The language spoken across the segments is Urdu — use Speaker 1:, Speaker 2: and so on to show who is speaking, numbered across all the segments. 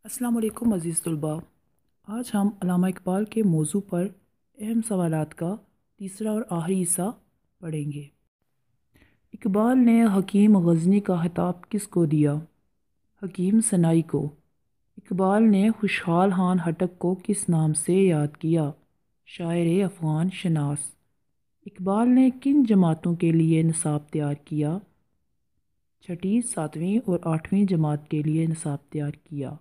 Speaker 1: السلام علیکم عزیز طلباء، آج ہم علامہ اقبال کے موضوع پر اہم سوالات کا تیسرا اور آخری حصہ پڑھیں گے۔ اقبال نے حکیم غزنی کا خطاب کس کو دیا؟ حکیم سنائی کو۔ اقبال نے خوشحال خان خٹک کو کس نام سے یاد کیا؟ شاعر افغان شناس۔ اقبال نے کن جماعتوں کے لیے نصاب تیار کیا؟ چھٹی، ساتویں اور آٹھویں جماعت کے لیے نصاب تیار کیا۔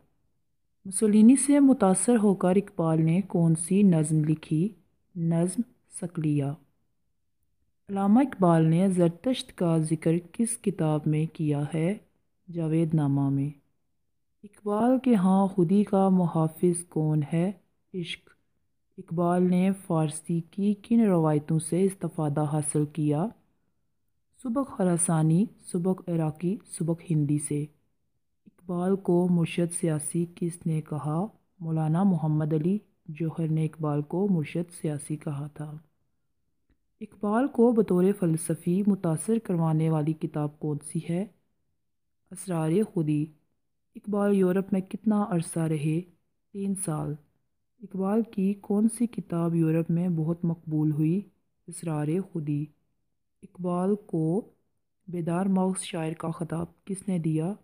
Speaker 1: مسولینی سے متاثر ہو کر اقبال نے کون سی نظم لکھی؟ نظم صقلیہ۔ علامہ اقبال نے زرتشت کا ذکر کس کتاب میں کیا ہے؟ جاوید نامہ میں۔ اقبال کے ہاں خودی کا محافظ کون ہے؟ عشق۔ اقبال نے فارسی کی کن روایتوں سے استفادہ حاصل کیا؟ سبق خراسانی، سبق عراقی، سبق ہندی سے۔ اقبال کو مرشد سیاسی کس نے کہا؟ مولانا محمد علی جوہر نے اقبال کو مرشد سیاسی کہا تھا۔ اقبال کو بطور فلسفی متاثر کروانے والی کتاب کون سی ہے؟ اسرار خودی۔ اقبال یورپ میں کتنا عرصہ رہے؟ 3 سال۔ اقبال کی کون سی کتاب یورپ میں بہت مقبول ہوئی؟ اسرار خودی۔ اقبال کو بیدار مغز شاعر کا خطاب کس نے دیا؟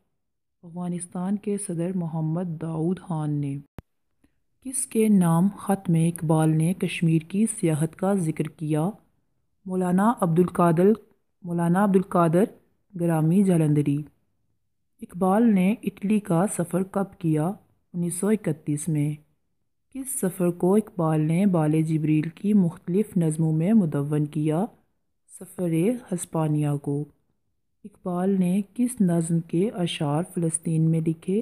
Speaker 1: افغانستان کے صدر محمد داؤد خان نے۔ کس کے نام خط میں اقبال نے کشمیر کی سیاحت کا ذکر کیا؟ مولانا عبدالقادر گرامی جالندھری۔ اقبال نے اٹلی کا سفر کب کیا؟ 1931 میں۔ کس سفر کو اقبال نے بال جبریل کی مختلف نظموں میں مدون کیا؟ سفر ہسپانیہ کو۔ اقبال نے کس نظم کے اشعار فلسطین میں لکھے؟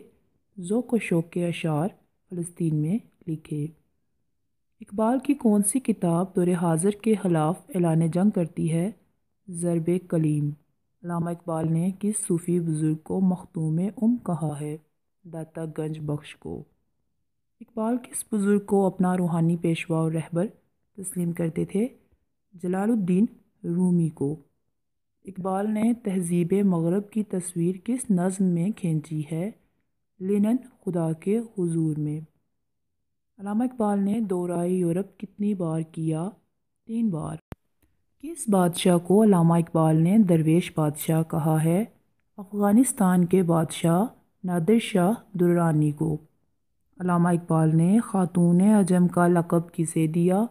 Speaker 1: ذوق و شوق کے اشعار فلسطین میں لکھے۔ اقبال کی کون سی کتاب دور حاضر کے خلاف اعلان جنگ کرتی ہے؟ ضرب کلیم۔ علامہ اقبال نے کس صوفی بزرگ کو مختوم کہا ہے؟ داتا گنج بخش کو۔ اقبال کس بزرگ کو اپنا روحانی پیشوا اور رہبر تسلیم کرتے تھے؟ جلال الدین رومی کو۔ اقبال نے تہذیب مغرب کی تصویر کس نظم میں کھینچی ہے؟ لینن خدا کے حضور میں۔ علامہ اقبال نے دورہ یورپ کتنی بار کیا؟ 3 بار۔ کس بادشاہ کو علامہ اقبال نے درویش بادشاہ کہا ہے؟ افغانستان کے بادشاہ نادر شاہ دررانی کو۔ علامہ اقبال نے خاتون عجم کا لقب کسے دیا؟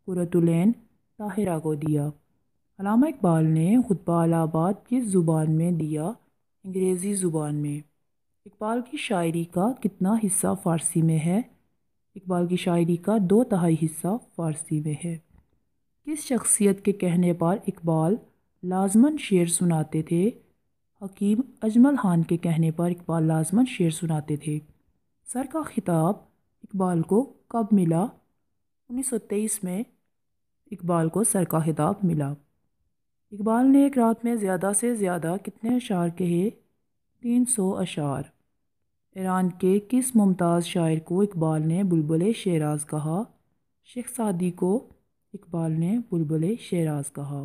Speaker 1: قرۃ العین طاہرہ کو دیا۔ علامہ اقبال نے خطبہ الہ آباد کس زبان میں دیا؟ انگریزی زبان میں۔ اقبال کی شاعری کا کتنا حصہ فارسی میں ہے؟ اقبال کی شاعری کا 2/3 حصہ فارسی میں ہے۔ کس شخصیت کے کہنے پر اقبال لازماً شعر سناتے تھے؟ حکیم اجمل خان کے کہنے پر اقبال لازماً شعر سناتے تھے۔ سر کا خطاب اقبال کو کب ملا؟ 1923 میں اقبال کو سر کا خطاب ملا۔ اقبال نے ایک رات میں زیادہ سے زیادہ کتنے اشعار کہے؟ 300 اشعار۔ ایران کے کس ممتاز شاعر کو اقبال نے بلبل شیراز کہا؟ شیخ سعدی کو اقبال نے بلبل شیراز کہا۔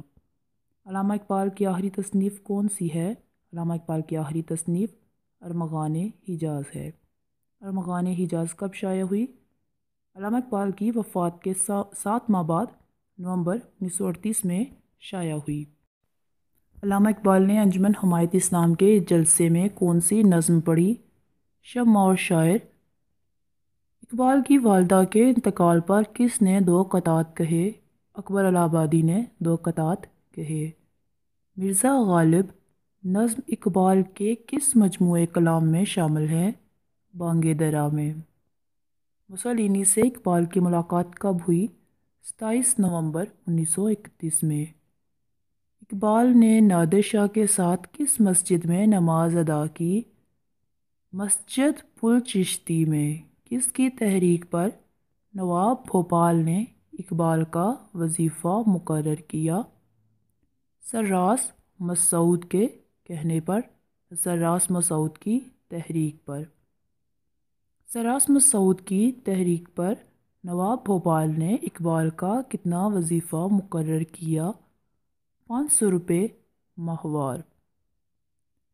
Speaker 1: علامہ اقبال کی آخری تصنیف کون سی ہے؟ علامہ اقبال کی آخری تصنیف ارمغان حجاز ہے۔ ارمغان حجاز کب شائع ہوئی؟ علامہ اقبال کی وفات کے 7 ماہ بعد نومبر 1938 میں شائع ہوئی۔ علامہ اقبال نے انجمن حمایت اسلام کے جلسے میں کون سی نظم پڑھی؟ شمع اور شاعر۔ اقبال کی والدہ کے انتقال پر کس نے 2 قطعات کہے؟ اکبر الہ آبادی نے 2 قطعات کہے۔ مرزا غالب نظم اقبال کے کس مجموعہ کلام میں شامل ہے؟ بانگ درا میں۔ مسولینی سے اقبال کی ملاقات کب ہوئی؟ 27 نومبر 1931 میں۔ اقبال نے نادر شاہ کے ساتھ کس مسجد میں نماز ادا کی؟ مسجد پل چشتی میں۔ کس کی تحریک پر نواب بھوپال نے اقبال کا وظیفہ مقرر کیا؟ سرراس مسعود کے کہنے پر، سرراس مسعود کی تحریک پر۔ سرراس مسعود کی تحریک پر نواب بھوپال نے اقبال کا کتنا وظیفہ مقرر کیا؟ 500 روپے ماہوار۔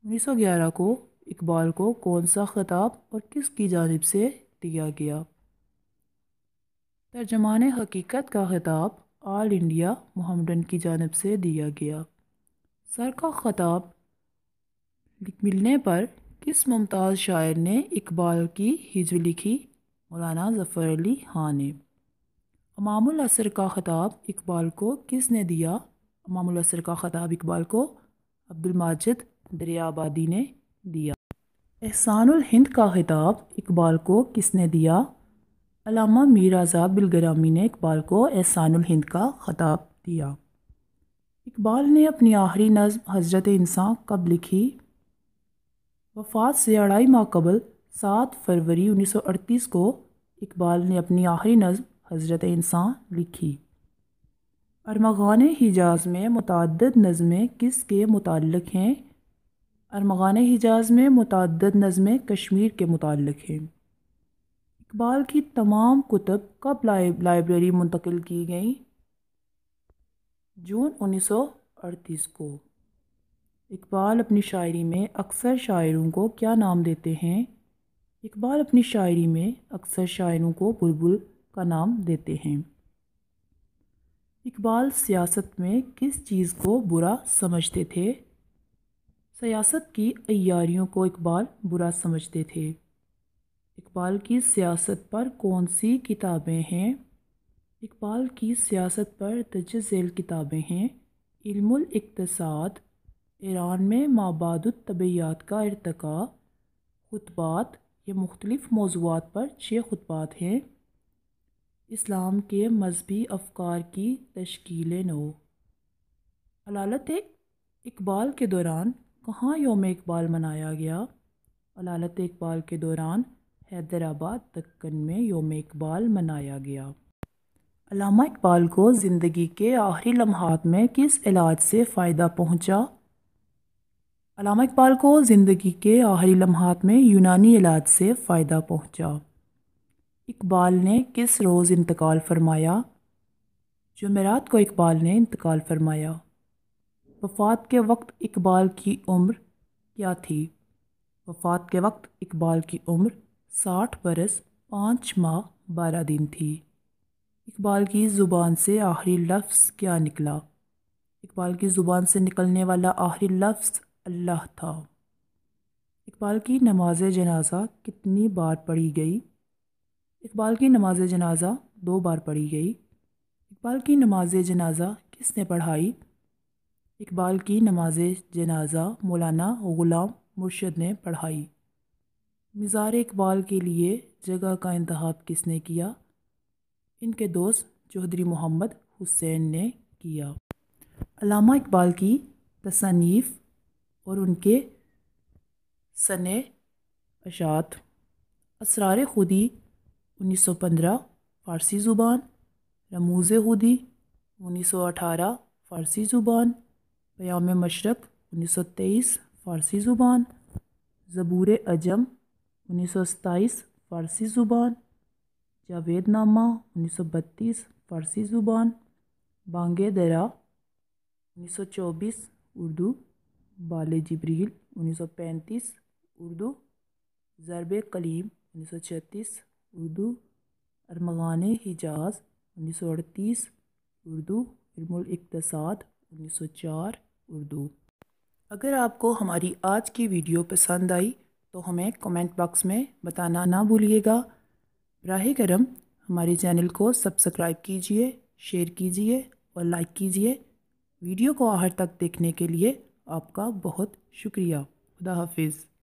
Speaker 1: 1911 کو اقبال کو کون سا خطاب اور کس کی جانب سے دیا گیا؟ ترجمان حقیقت کا خطاب آل انڈیا محمدن کی جانب سے دیا گیا۔ سر کا خطاب ملنے پر کس ممتاز شاعر نے اقبال کی ہجو لکھی؟ مولانا ظفر علی خاں نے۔ امام العصر کا خطاب اقبال کو کس نے دیا؟ امام العصر کا خطاب اقبال کو عبد الماجد دریابادی نے دیا۔ احسان الہند کا خطاب اقبال کو کس نے دیا؟ علامہ میر آزاد بلگرامی نے اقبال کو احسان الہند کا خطاب دیا۔ اقبال نے اپنی آخری نظم حضرت انسان کب لکھی؟ وفات سے 2.5 ماہ قبل 7 فروری 1938 کو اقبال نے اپنی آخری نظم حضرت انسان لکھی۔ ارمغان حجاز میں متعدد نظمیں کس کے متعلق ہیں؟ ارمغان حجاز میں متعدد نظمیں کشمیر کے متعلق ہیں۔ اقبال کی تمام کتب کب لائبریری منتقل کی گئیں؟ جون 1938 کو۔ اقبال اپنی شاعری میں اکثر شاعروں کو کیا نام دیتے ہیں؟ اقبال اپنی شاعری میں اکثر شاعروں کو بلبل کا نام دیتے ہیں۔ اقبال سیاست میں کس چیز کو برا سمجھتے تھے؟ سیاست کی عیاریوں کو اقبال برا سمجھتے تھے۔ اقبال کی سیاست پر کون سی کتابیں ہیں؟ اقبال کی سیاست پر درج ذیل کتابیں ہیں: علم الاقتصاد، ایران میں مابعد الطبیعیات کا ارتقاء، خطبات، یہ مختلف موضوعات پر 6 خطبات ہیں، اسلام کے مذہبی افکار کی تشکیل نو۔ علالت اقبال کے دوران کہاں یوم اقبال منایا گیا؟ علالت اقبال کے دوران حیدرآباد دکن میں یوم اقبال منایا گیا۔ علامہ اقبال کو زندگی کے آخری لمحات میں کس علاج سے فائدہ پہنچا؟ علامہ اقبال کو زندگی کے آخری لمحات میں یونانی علاج سے فائدہ پہنچا۔ اقبال نے کس روز انتقال فرمایا؟ جمعرات کو اقبال نے انتقال فرمایا۔ وفات کے وقت اقبال کی عمر کیا تھی؟ وفات کے وقت اقبال کی عمر 60 برس 5 ماہ 12 دن تھی۔ اقبال کی زبان سے آخری لفظ کیا نکلا؟ اقبال کی زبان سے نکلنے والا آخری لفظ اللہ تھا۔ اقبال کی نماز جنازہ کتنی بار پڑھی گئی؟ اقبال کی نماز جنازہ 2 بار پڑھی گئی۔ اقبال کی نماز جنازہ کس نے پڑھائی؟ اقبال کی نماز جنازہ مولانا غلام مرشد نے پڑھائی۔ مزار اقبال کے لیے جگہ کا انتخاب کس نے کیا؟ ان کے دوست چودھری محمد حسین نے کیا۔ علامہ اقبال کی تصانیف اور ان کے صنع اشاعت: اسرار خودی 1915 فارسی زبان، رموز خودی 1918 فارسی زبان، پیام مشرق 1923 فارسی زبان، زبور عجم 1927 فارسی زبان، جاوید نامہ 1932 فارسی زبان، بانگ درا 1924 اردو، بال جبریل 1935 اردو، ضرب کلیم 1936 اردو، ارمغان حجاز 1938 اردو، علم الاقتصاد 1904 اردو۔ اگر آپ کو ہماری آج کی ویڈیو پسند آئی تو ہمیں کمنٹ باکس میں بتانا نہ بھولیے گا۔ براہ کرم ہمارے چینل کو سبسکرائب کیجیے، شیئر کیجیے اور لائک کیجیے۔ ویڈیو کو آخر تک دیکھنے کے لیے آپ کا بہت شکریہ۔ خدا حافظ۔